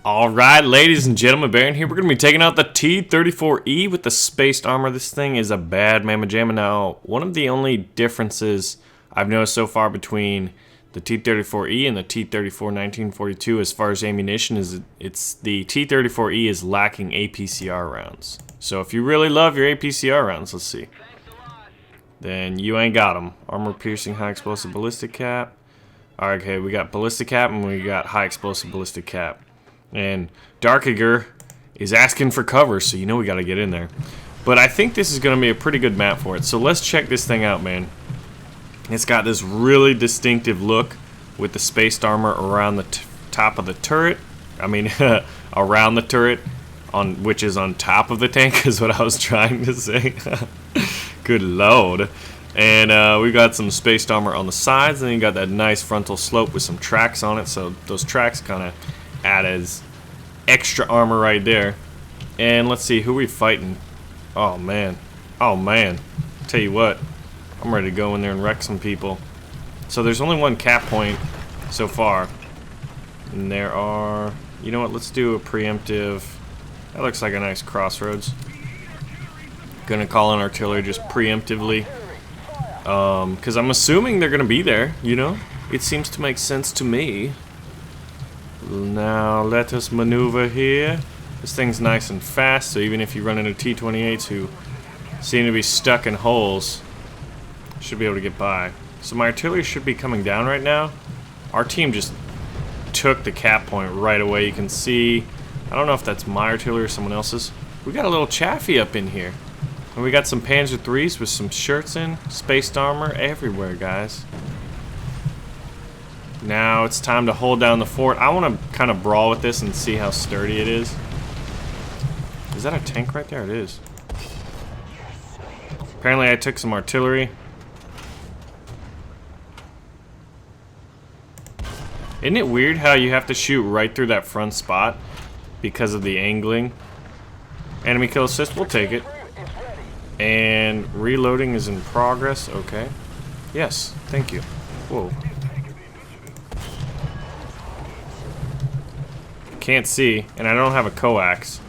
Alright, ladies and gentlemen, Baron here. We're going to be taking out the T-34E with the spaced armor. This thing is a bad mamma jamma. Now, one of the only differences I've noticed so far between the T-34E and the T-34-1942 as far as ammunition is it's the T-34E is lacking APCR rounds. So if you really love your APCR rounds, let's see, then you ain't got them. Armor piercing, high explosive ballistic cap. Alright, okay, we got ballistic cap and we got high explosive ballistic cap. And Darkiger is asking for cover, so you know we gotta get in there. But I think this is gonna be a pretty good map for it. So let's check this thing out, man. It's got this really distinctive look with the spaced armor around the top of the turret. I mean, around the turret, which is on top of the tank, is what I was trying to say. Good lord. And we got some spaced armor on the sides, and then you got that nice frontal slope with some tracks on it. So those tracks kind of add as extra armor right there. And let's see, who are we fighting? Oh man, tell you what, I'm ready to go in there and wreck some people. So there's only one cap point so far, and there are, you know what, let's do a preemptive. That looks like a nice crossroads. Gonna call in artillery just preemptively, because I'm assuming they're gonna be there, you know, it seems to make sense to me. Now let us maneuver here. This thing's nice and fast, so even if you run into T-28s who seem to be stuck in holes, should be able to get by. So my artillery should be coming down right now. Our team just took the cap point right away. You can see, I don't know if that's my artillery or someone else's. We got a little Chaffee up in here. And we got some Panzer 3s with some shirts in, spaced armor everywhere, guys. Now it's time to hold down the fort. I want to kind of brawl with this and see how sturdy it is. Is that a tank right there? It is. Apparently I took some artillery. Isn't it weird how you have to shoot right through that front spot because of the angling? Enemy kill assist, we'll take it. And reloading is in progress. Okay. Yes, thank you. Whoa. Can't see, and I don't have a coax,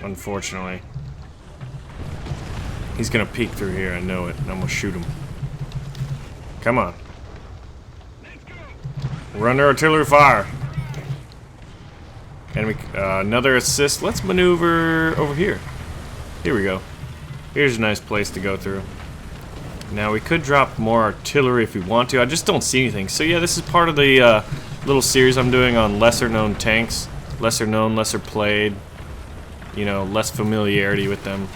unfortunately. He's gonna peek through here, I know it, and I'm gonna shoot him. Come on. We're under artillery fire. Enemy, another assist. Let's maneuver over here. Here we go. Here's a nice place to go through. Now we could drop more artillery if we want to. I just don't see anything. So yeah, this is part of the little series I'm doing on lesser known tanks. Lesser known, lesser played. You know, less familiarity with them.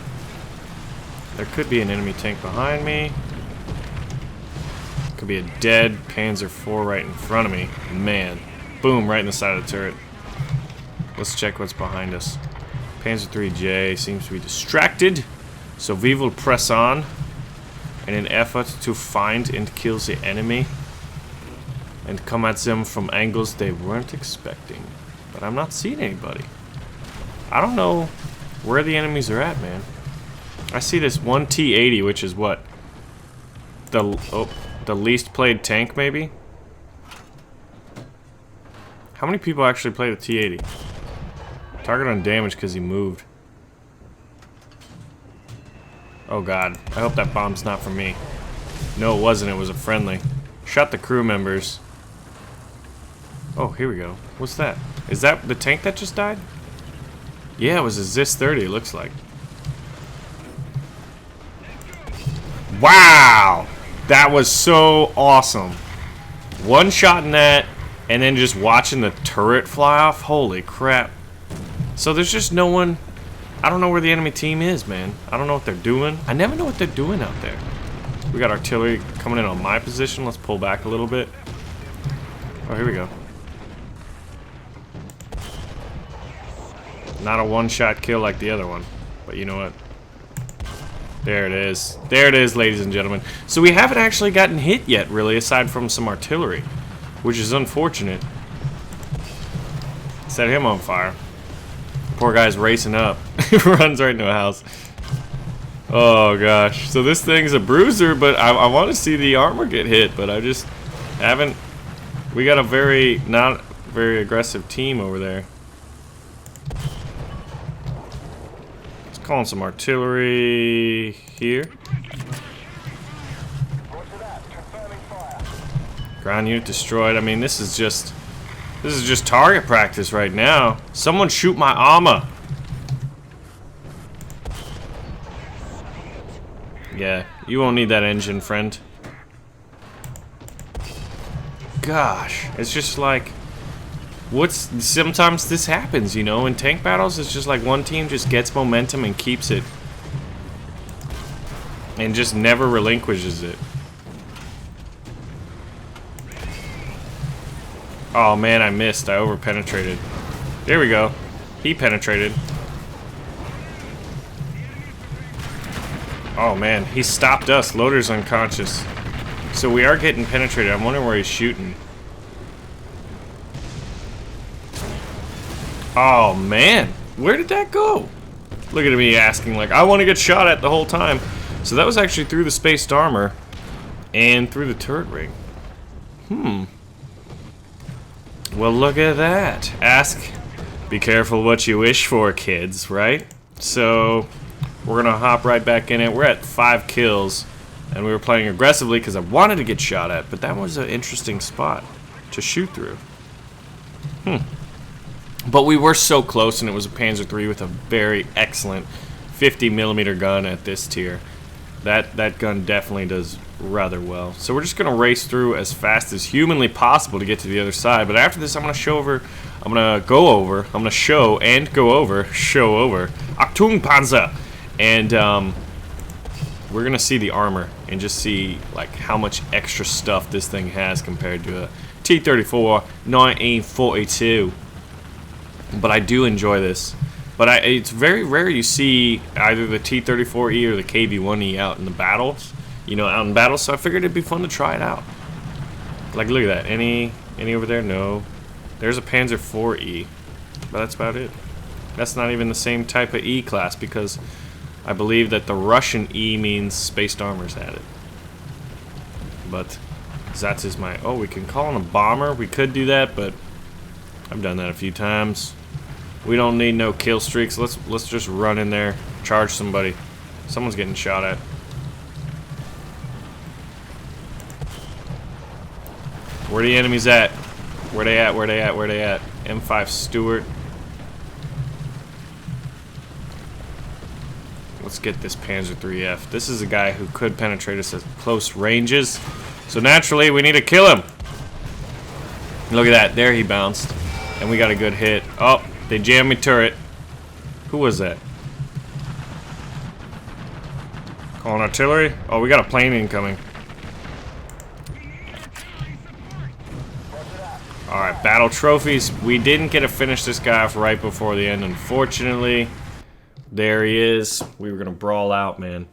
There could be an enemy tank behind me. Could be a dead Panzer IV right in front of me. Man. Boom, right in the side of the turret. Let's check what's behind us. Panzer IIIJ seems to be distracted. So we will press on in an effort to find and kill the enemy and come at them from angles they weren't expecting. But I'm not seeing anybody. I don't know where the enemies are at, man. I see this one T-80, which is what? The least played tank, maybe? How many people actually play the T-80? Target on damage because he moved. Oh god, I hope that bomb's not for me. No, it wasn't, it was a friendly. Shot the crew members. Oh, here we go. What's that? Is that the tank that just died? Yeah, it was a ZIS-30, it looks like. Wow! That was so awesome. One shot in that, and then just watching the turret fly off. Holy crap. So there's just no one. I don't know where the enemy team is, man. I don't know what they're doing. I never know what they're doing out there. We got artillery coming in on my position. Let's pull back a little bit. Oh, here we go. Not a one-shot kill like the other one. But you know what? There it is. There it is, ladies and gentlemen. So we haven't actually gotten hit yet, really, aside from some artillery. Which is unfortunate. Set him on fire. Poor guy's racing up. Runs right into a house. Oh gosh. So this thing's a bruiser, but I want to see the armor get hit, but I just haven't. We got a not very aggressive team over there. Calling some artillery here. Ground unit destroyed. I mean, this is just target practice right now. Someone shoot my armor. Yeah, you won't need that engine, friend. Gosh, it's just like, sometimes this happens, you know, in tank battles. It's just like one team just gets momentum and keeps it, and just never relinquishes it. Oh man, I missed. I over-penetrated. There we go. He penetrated. Oh man, he stopped us. Loader's unconscious. So we are getting penetrated. I'm wondering where he's shooting. Oh man, where did that go? Look at me asking like, I want to get shot at the whole time. So that was actually through the spaced armor and through the turret ring. Well, look at that. Be careful what you wish for, kids, right? So we're gonna hop right back in it. We're at 5 kills, and we were playing aggressively because I wanted to get shot at, but that was an interesting spot to shoot through. But we were so close, and it was a Panzer III with a very excellent 50mm gun at this tier. That gun definitely does rather well. So we're just gonna race through as fast as humanly possible to get to the other side. But after this, I'm gonna show over Achtung Panzer, and we're gonna see the armor and just see like how much extra stuff this thing has compared to a T-34 1942. But I do enjoy this. But it's very rare you see either the T-34E or the MkVI out in the battles. You know, out in battles. So I figured it'd be fun to try it out. Like, look at that. Any over there? No. There's a Panzer IVe. But that's about it. That's not even the same type of E class, because I believe that the Russian E means spaced armor's added. But Zats is my... Oh, we can call him a bomber. We could do that, but I've done that a few times. We don't need no kill streaks. Let's just run in there, charge somebody. Someone's getting shot at. Where the enemies at? Where they at? Where they at? Where they at? M5 Stewart. Let's get this Panzer IIIF. This is a guy who could penetrate us at close ranges. So naturally, we need to kill him. Look at that. There he bounced. And we got a good hit. Oh, they jammed me turret. Who was that? Calling artillery? Oh, we got a plane incoming. Alright, battle trophies. We didn't get to finish this guy off right before the end, unfortunately. There he is. We were going to brawl out, man.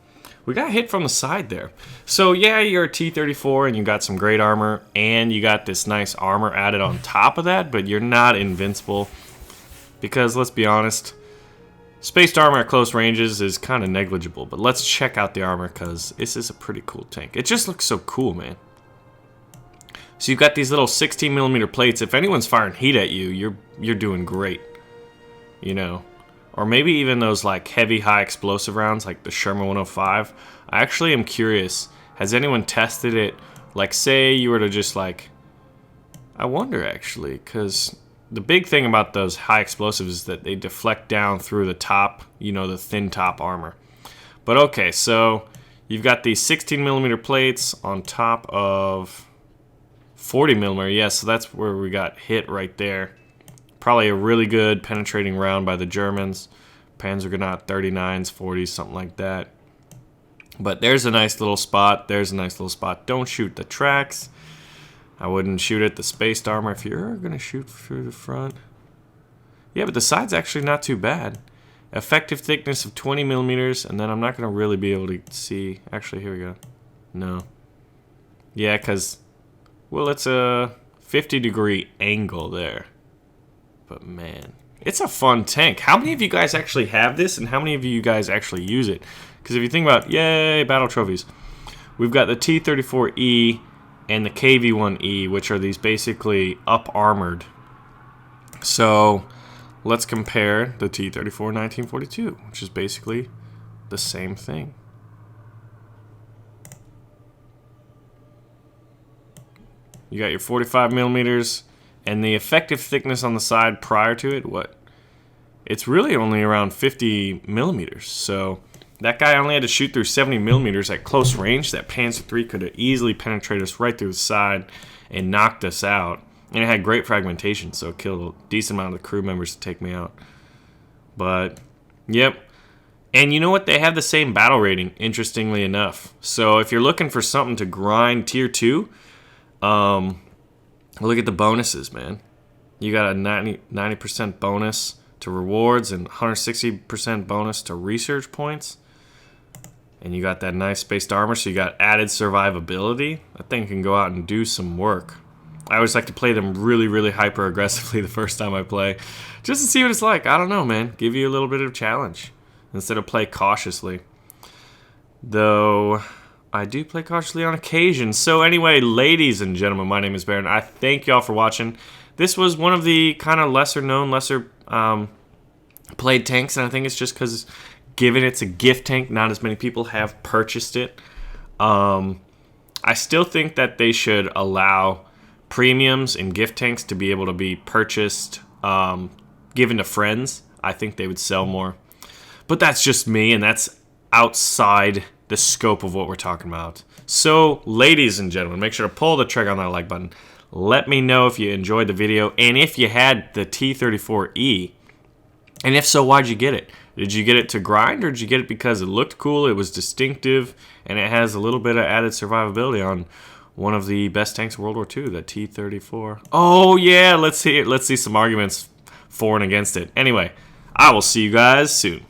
We got hit from the side there. So, yeah, you're a T-34 and you got some great armor, and you got this nice armor added on top of that, but you're not invincible. Because, let's be honest, spaced armor at close ranges is kind of negligible. But let's check out the armor, because this is a pretty cool tank. It just looks so cool, man. So you've got these little 16mm plates. If anyone's firing heat at you, you're doing great. You know. Or maybe even those like heavy high explosive rounds like the Sherman 105. I actually am curious. Has anyone tested it? Like, say you were to just like... I wonder actually, because the big thing about those high explosives is that they deflect down through the top, you know, the thin top armor. But okay, so you've got these 16mm plates on top of 40mm. Yeah, so that's where we got hit right there. Probably a really good penetrating round by the Germans. Panzergranat 39s, 40s, something like that. But there's a nice little spot. There's a nice little spot. Don't shoot the tracks. I wouldn't shoot at the spaced armor if you're going to shoot through the front. Yeah, but the side's actually not too bad. Effective thickness of 20mm, and then I'm not going to really be able to see. Actually, here we go. No. Yeah, because, well, it's a 50-degree angle there. But man, it's a fun tank. How many of you guys actually have this, and how many of you guys actually use it? Because if you think about, yay, battle trophies. We've got the T-34E and the MkVI-E, which are these basically up-armored. So, let's compare the T-34 1942, which is basically the same thing. You got your 45 millimeters, and the effective thickness on the side prior to it, what? It's really only around 50 millimeters. So that guy only had to shoot through 70 millimeters at close range. That Panzer III could have easily penetrated us right through the side and knocked us out. And it had great fragmentation, so it killed a decent amount of the crew members to take me out. But, yep. And you know what? They have the same battle rating, interestingly enough. So if you're looking for something to grind Tier 2, look at the bonuses, man. You got a 90% bonus to rewards and 160% bonus to research points. And you got that nice spaced armor, so you got added survivability. That thing can go out and do some work. I always like to play them really, really hyper aggressively the first time I play, just to see what it's like. I don't know, man. Give you a little bit of a challenge instead of play cautiously. Though I do play cautiously on occasion. So anyway, ladies and gentlemen, my name is Baron. I thank y'all for watching. This was one of the kind of lesser known, lesser played tanks, and I think it's just because given it's a gift tank, not as many people have purchased it. I still think that they should allow premiums and gift tanks to be able to be purchased, given to friends. I think they would sell more. But that's just me, and that's outside the scope of what we're talking about. So, ladies and gentlemen, make sure to pull the trigger on that like button. Let me know if you enjoyed the video, and if you had the T-34E, and if so, why'd you get it? Did you get it to grind, or did you get it because it looked cool, it was distinctive, and it has a little bit of added survivability on one of the best tanks of World War II, the T-34. Oh yeah, let's see some arguments for and against it. Anyway, I will see you guys soon.